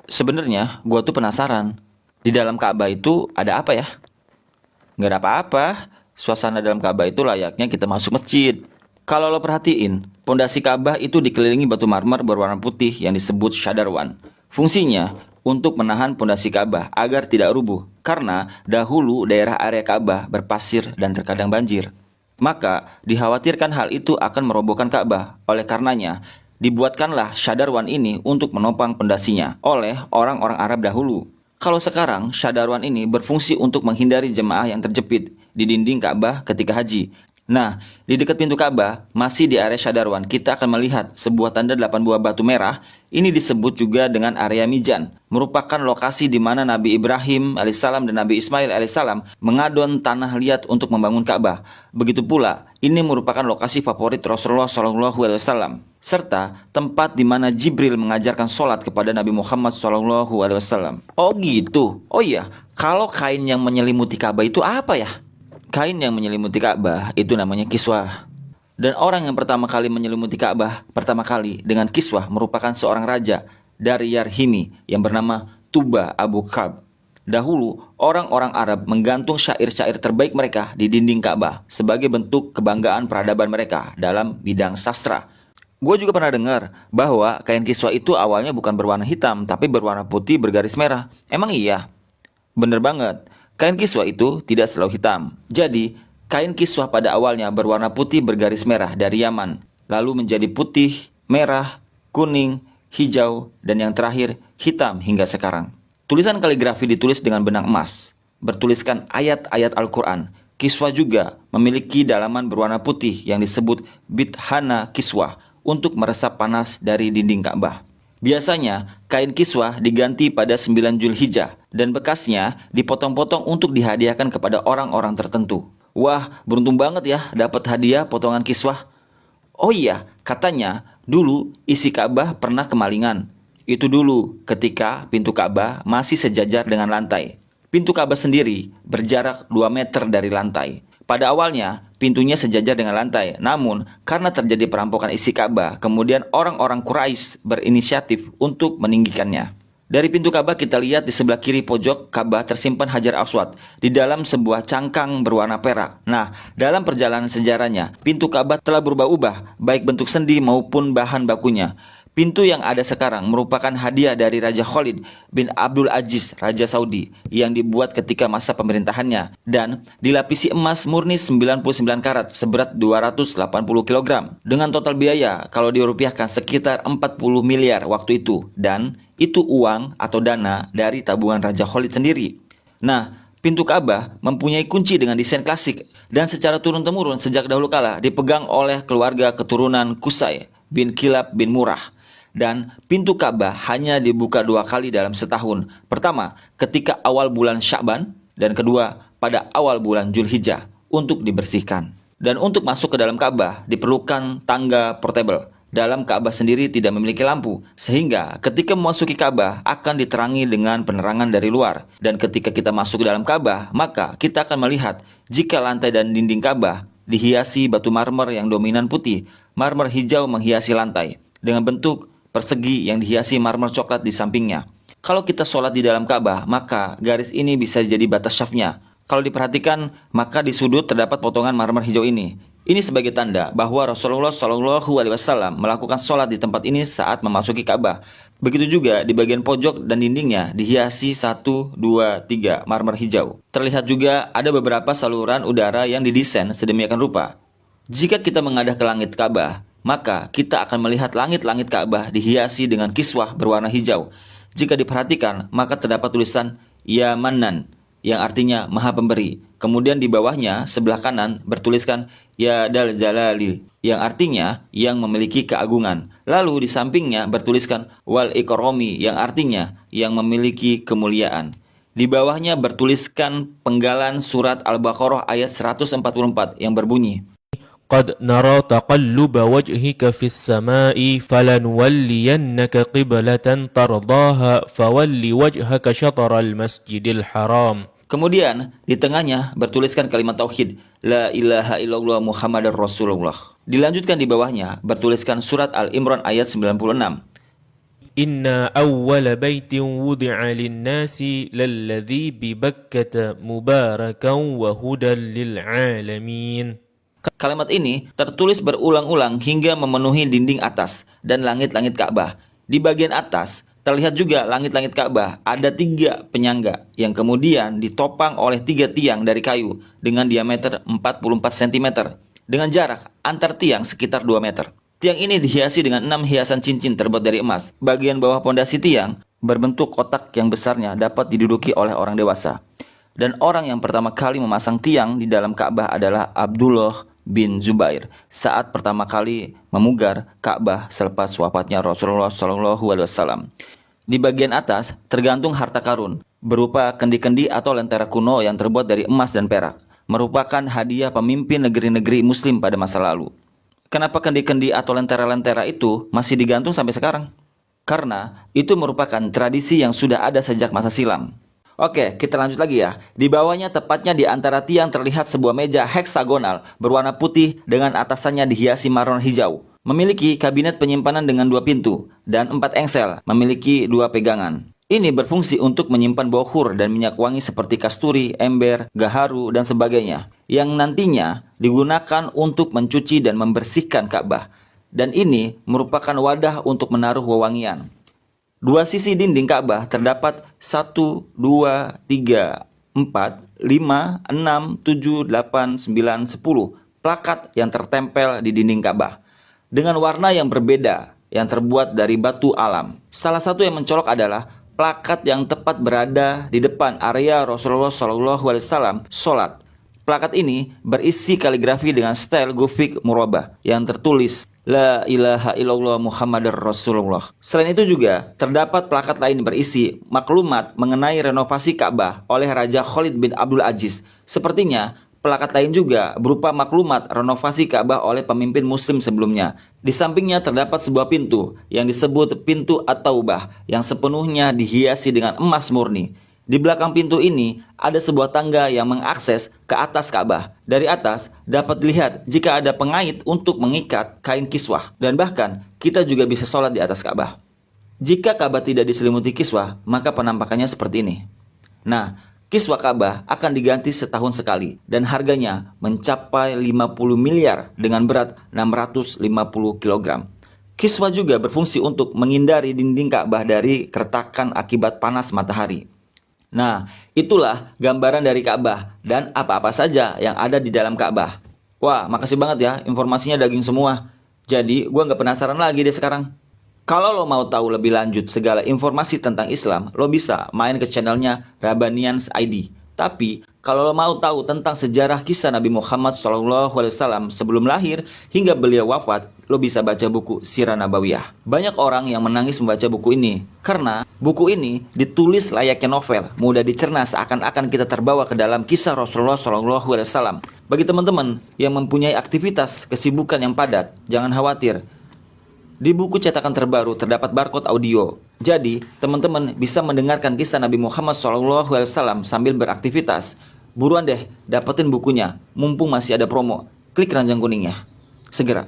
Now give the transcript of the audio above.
Sebenarnya gua tuh penasaran, di dalam Ka'bah itu ada apa ya? Nggak ada apa-apa. Suasana dalam Ka'bah itu layaknya kita masuk masjid. Kalau lo perhatiin, pondasi Ka'bah itu dikelilingi batu marmer berwarna putih yang disebut syadarwan. Fungsinya untuk menahan pondasi Ka'bah agar tidak rubuh, karena dahulu daerah area Ka'bah berpasir dan terkadang banjir. Maka dikhawatirkan hal itu akan merobohkan Ka'bah. Oleh karenanya, dibuatkanlah syadarwan ini untuk menopang pondasinya oleh orang-orang Arab dahulu. Kalau sekarang, syadarwan ini berfungsi untuk menghindari jemaah yang terjepit di dinding Ka'bah ketika haji. Nah, di dekat pintu Ka'bah, masih di area syadarwan, kita akan melihat sebuah tanda 8 buah batu merah. Ini disebut juga dengan area mijan, merupakan lokasi di mana Nabi Ibrahim alaihissalam dan Nabi Ismail alaihissalam mengadon tanah liat untuk membangun Ka'bah. Begitu pula, ini merupakan lokasi favorit Rasulullah SAW, serta tempat di mana Jibril mengajarkan sholat kepada Nabi Muhammad SAW. Oh gitu. Oh iya, kalau kain yang menyelimuti Ka'bah itu apa ya? Kain yang menyelimuti Ka'bah itu namanya kiswah. Dan orang yang pertama kali menyelimuti Ka'bah pertama kali dengan kiswah merupakan seorang raja dari Yarhimi yang bernama Tuba Abu Kab. Dahulu, orang-orang Arab menggantung syair-syair terbaik mereka di dinding Ka'bah sebagai bentuk kebanggaan peradaban mereka dalam bidang sastra. Gue juga pernah dengar bahwa kain kiswah itu awalnya bukan berwarna hitam tapi berwarna putih bergaris merah. Emang iya? Bener banget. Kain kiswah itu tidak selalu hitam. Jadi, kain kiswah pada awalnya berwarna putih bergaris merah dari Yaman, lalu menjadi putih, merah, kuning, hijau, dan yang terakhir hitam hingga sekarang. Tulisan kaligrafi ditulis dengan benang emas, bertuliskan ayat-ayat Al-Quran. Kiswah juga memiliki dalaman berwarna putih yang disebut bithana kiswah untuk meresap panas dari dinding Ka'bah. Biasanya, kain kiswah diganti pada 9 Zulhijjah dan bekasnya dipotong-potong untuk dihadiahkan kepada orang-orang tertentu. Wah, beruntung banget ya dapat hadiah potongan kiswah. Oh iya, katanya dulu isi Ka'bah pernah kemalingan. Itu dulu ketika pintu Ka'bah masih sejajar dengan lantai. Pintu Ka'bah sendiri berjarak 2 meter dari lantai. Pada awalnya, pintunya sejajar dengan lantai. Namun, karena terjadi perampokan isi Ka'bah, kemudian orang-orang Quraisy berinisiatif untuk meninggikannya. Dari pintu Ka'bah kita lihat di sebelah kiri pojok Ka'bah tersimpan Hajar Aswad di dalam sebuah cangkang berwarna perak. Nah, dalam perjalanan sejarahnya, pintu Ka'bah telah berubah-ubah, baik bentuk sendi maupun bahan bakunya. Pintu yang ada sekarang merupakan hadiah dari Raja Khalid bin Abdul Aziz, Raja Saudi, yang dibuat ketika masa pemerintahannya dan dilapisi emas murni 99 karat seberat 280 kg dengan total biaya kalau dirupiahkan sekitar 40 miliar waktu itu, dan itu uang atau dana dari tabungan Raja Khalid sendiri. Nah, pintu Ka'bah mempunyai kunci dengan desain klasik dan secara turun-temurun sejak dahulu kala dipegang oleh keluarga keturunan Qusay bin Kilab bin Murrah. Dan pintu Ka'bah hanya dibuka 2 kali dalam setahun. Pertama, ketika awal bulan Sya'ban, dan kedua, pada awal bulan Zulhijjah untuk dibersihkan. Dan untuk masuk ke dalam Ka'bah diperlukan tangga portable. Dalam Ka'bah sendiri tidak memiliki lampu, sehingga ketika memasuki Ka'bah akan diterangi dengan penerangan dari luar. Dan ketika kita masuk ke dalam Ka'bah, maka kita akan melihat jika lantai dan dinding Ka'bah dihiasi batu marmer yang dominan putih, marmer hijau menghiasi lantai dengan bentuk persegi yang dihiasi marmer coklat di sampingnya. Kalau kita sholat di dalam Ka'bah, maka garis ini bisa jadi batas syafnya. Kalau diperhatikan, maka di sudut terdapat potongan marmer hijau ini. Ini sebagai tanda bahwa Rasulullah SAW melakukan sholat di tempat ini saat memasuki Ka'bah. Begitu juga di bagian pojok dan dindingnya dihiasi 1, 2, 3 marmer hijau. Terlihat juga ada beberapa saluran udara yang didesain sedemikian rupa. Jika kita mengadah ke langit Ka'bah, maka kita akan melihat langit-langit Ka'bah dihiasi dengan kiswah berwarna hijau. Jika diperhatikan, maka terdapat tulisan Ya Mannan, yang artinya Maha Pemberi. Kemudian di bawahnya, sebelah kanan, bertuliskan Ya Dal Jalali, yang artinya yang memiliki keagungan. Lalu di sampingnya bertuliskan Wal Ikrami, yang artinya yang memiliki kemuliaan. Di bawahnya bertuliskan penggalan surat Al-Baqarah ayat 144 yang berbunyi, قد نرى تقلب وجهك في السماء فلنولينك قبلة ترضاها فول وجهك شطر المسجد الحرام. Kemudian di tengahnya bertuliskan kalimat tauhid, La ilaha illallah Muhammadar Rasulullah. Dilanjutkan di bawahnya bertuliskan surat Al-Imran ayat 96. Inna awwala baitin wudi'a linnasi lalladhi bibakkata mubarakan wa hudan lil alamin. Kalimat ini tertulis berulang-ulang hingga memenuhi dinding atas dan langit-langit Ka'bah. Di bagian atas terlihat juga langit-langit Ka'bah ada 3 penyangga yang kemudian ditopang oleh 3 tiang dari kayu dengan diameter 44 cm dengan jarak antar tiang sekitar 2 meter. Tiang ini dihiasi dengan 6 hiasan cincin terbuat dari emas. Bagian bawah pondasi tiang berbentuk kotak yang besarnya dapat diduduki oleh orang dewasa. Dan orang yang pertama kali memasang tiang di dalam Ka'bah adalah Abdullah bin Zubair saat pertama kali memugar Ka'bah selepas wafatnya Rasulullah SAW. Di bagian atas tergantung harta karun berupa kendi-kendi atau lentera kuno yang terbuat dari emas dan perak, merupakan hadiah pemimpin negeri-negeri muslim pada masa lalu. Kenapa kendi-kendi atau lentera-lentera itu masih digantung sampai sekarang? Karena itu merupakan tradisi yang sudah ada sejak masa silam. Oke, kita lanjut lagi ya. Di bawahnya tepatnya di antara tiang terlihat sebuah meja heksagonal berwarna putih dengan atasannya dihiasi marmer hijau. Memiliki kabinet penyimpanan dengan 2 pintu dan 4 engsel, memiliki 2 pegangan. Ini berfungsi untuk menyimpan bokhur dan minyak wangi seperti kasturi, ember, gaharu, dan sebagainya, yang nantinya digunakan untuk mencuci dan membersihkan Ka'bah. Dan ini merupakan wadah untuk menaruh wewangian. 2 sisi dinding Ka'bah terdapat 1, 2, 3, 4, 5, 6, 7, 8, 9, 10 plakat yang tertempel di dinding Ka'bah dengan warna yang berbeda yang terbuat dari batu alam. Salah satu yang mencolok adalah plakat yang tepat berada di depan area Rasulullah SAW sholat. Plakat ini berisi kaligrafi dengan style Gothic murabah yang tertulis La ilaha illallah Muhammadar Rasulullah. Selain itu juga terdapat plakat lain berisi maklumat mengenai renovasi Ka'bah oleh Raja Khalid bin Abdul Aziz. Sepertinya plakat lain juga berupa maklumat renovasi Ka'bah oleh pemimpin muslim sebelumnya. Di sampingnya terdapat sebuah pintu yang disebut pintu At-Taubah yang sepenuhnya dihiasi dengan emas murni. Di belakang pintu ini ada sebuah tangga yang mengakses ke atas Ka'bah. Dari atas dapat dilihat jika ada pengait untuk mengikat kain kiswah. Dan bahkan kita juga bisa sholat di atas Ka'bah. Jika Ka'bah tidak diselimuti kiswah, maka penampakannya seperti ini. Nah, kiswah Ka'bah akan diganti setahun sekali dan harganya mencapai 50 miliar dengan berat 650 kg. Kiswah juga berfungsi untuk menghindari dinding Ka'bah dari keretakan akibat panas matahari. Nah, itulah gambaran dari Ka'bah dan apa-apa saja yang ada di dalam Ka'bah. Wah, makasih banget ya, informasinya daging semua. Jadi, gua nggak penasaran lagi deh sekarang. Kalau lo mau tahu lebih lanjut segala informasi tentang Islam, lo bisa main ke channelnya Rabbanians ID. Tapi, kalau lo mau tahu tentang sejarah kisah Nabi Muhammad SAW sebelum lahir hingga beliau wafat, lo bisa baca buku Sirah Nabawiyah. Banyak orang yang menangis membaca buku ini, karena buku ini ditulis layaknya novel, mudah dicerna seakan-akan kita terbawa ke dalam kisah Rasulullah SAW. Bagi teman-teman yang mempunyai aktivitas kesibukan yang padat, jangan khawatir. Di buku cetakan terbaru terdapat barcode audio. Jadi, teman-teman bisa mendengarkan kisah Nabi Muhammad SAW sambil beraktivitas. Buruan deh, dapetin bukunya. Mumpung masih ada promo. Klik keranjang kuningnya. Segera.